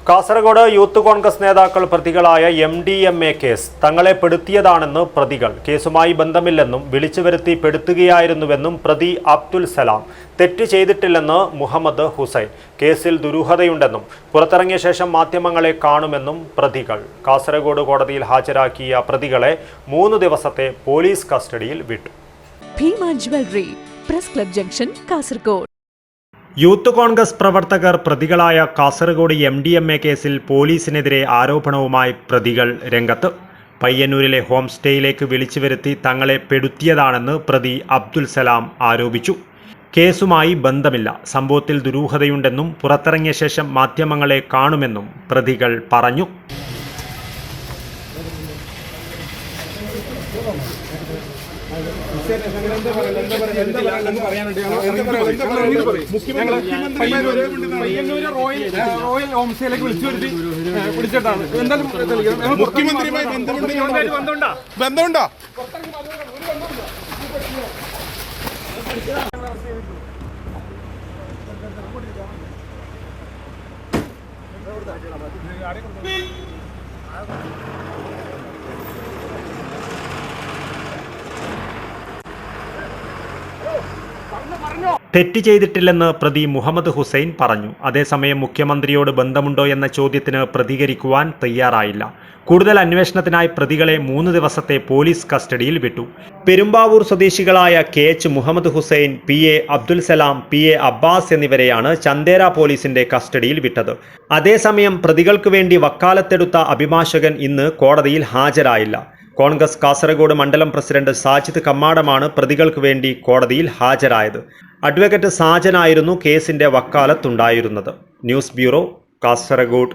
കാസർഗോഡ് യൂത്ത് കോൺഗ്രസ് നേതാക്കൾ പ്രതികളായ MDMA case തങ്ങളെ പെടുത്തിയതാണെന്ന് പ്രതികൾ. കേസുമായി ബന്ധമില്ലെന്നും വിളിച്ചുവരുത്തി പെടുത്തുകയായിരുന്നുവെന്നും പ്രതി അബ്ദുൽ സലാം. തെറ്റ് ചെയ്തിട്ടില്ലെന്ന് മുഹമ്മദ് ഹുസൈൻ. കേസിൽ ദുരൂഹതയുണ്ടെന്നും പുറത്തിറങ്ങിയ ശേഷം മാധ്യമങ്ങളെ കാണുമെന്നും പ്രതികൾ. കാസർഗോഡ് കോടതിയിൽ ഹാജരാക്കിയ പ്രതികളെ 3 ദിവസത്തെ പോലീസ് കസ്റ്റഡിയിൽ വിട്ടു. Bhima jewellery, press club junction, Kasaragod. Youth Congress പ്രവർത്തകർ പ്രതികളായ കാസർഗോഡ് MDMA കേസിൽ പോലീസിനെതിരെ ആരോപണവുമായി പ്രതികൾ രംഗത്ത്. പയ്യന്നൂരിലെ ഹോം സ്റ്റേയിലേക്ക് വിളിച്ചുവരുത്തി തങ്ങളെ പെടുത്തിയതാണെന്ന് പ്രതി അബ്ദുൽ സലാം ആരോപിച്ചു. കേസുമായി ബന്ധമില്ല, സംഭവത്തിൽ ദുരൂഹതയുണ്ടെന്നും പുറത്തിറങ്ങിയ ശേഷം മാധ്യമങ്ങളെ കാണുമെന്നും പ്രതികൾ പറഞ്ഞു. റോയൽ ഹോംസ്റ്റേയിലേക്ക് വിളിച്ചിട്ടാണ്. മുഖ്യമന്ത്രിയുമായി ബന്ധമുണ്ടോ? തെറ്റ് ചെയ്തിട്ടില്ലെന്ന് പ്രതി മുഹമ്മദ് ഹുസൈൻ പറഞ്ഞു. അതേസമയം മുഖ്യമന്ത്രിയോട് ബന്ധമുണ്ടോ എന്ന ചോദ്യത്തിന് പ്രതികരിക്കുവാൻ തയ്യാറായില്ല. കൂടുതൽ അന്വേഷണത്തിനായി പ്രതികളെ 3 ദിവസത്തെ പോലീസ് കസ്റ്റഡിയിൽ വിട്ടു. പെരുമ്പാവൂർ സ്വദേശികളായ KH Muhammad Hussain, PA Abdul Salam, PA Abbas എന്നിവരെയാണ് ചന്ദേര പോലീസിന്റെ കസ്റ്റഡിയിൽ വിട്ടത്. അതേസമയം പ്രതികൾക്ക് വേണ്ടി വക്കാലത്തെടുത്ത അഭിഭാഷകൻ ഇന്ന് കോടതിയിൽ ഹാജരായില്ല. കോൺഗ്രസ് കാസർഗോഡ് മണ്ഡലം പ്രസിഡന്റ് സാജിദ് കമ്മാടമാണ് പ്രതികൾക്ക് വേണ്ടി കോടതിയിൽ ഹാജരായത്. അഡ്വക്കേറ്റ് സാജനായിരുന്നു കേസിന്റെ വക്കാലത്തുണ്ടായിരുന്നത്. News bureau, Kasaragod.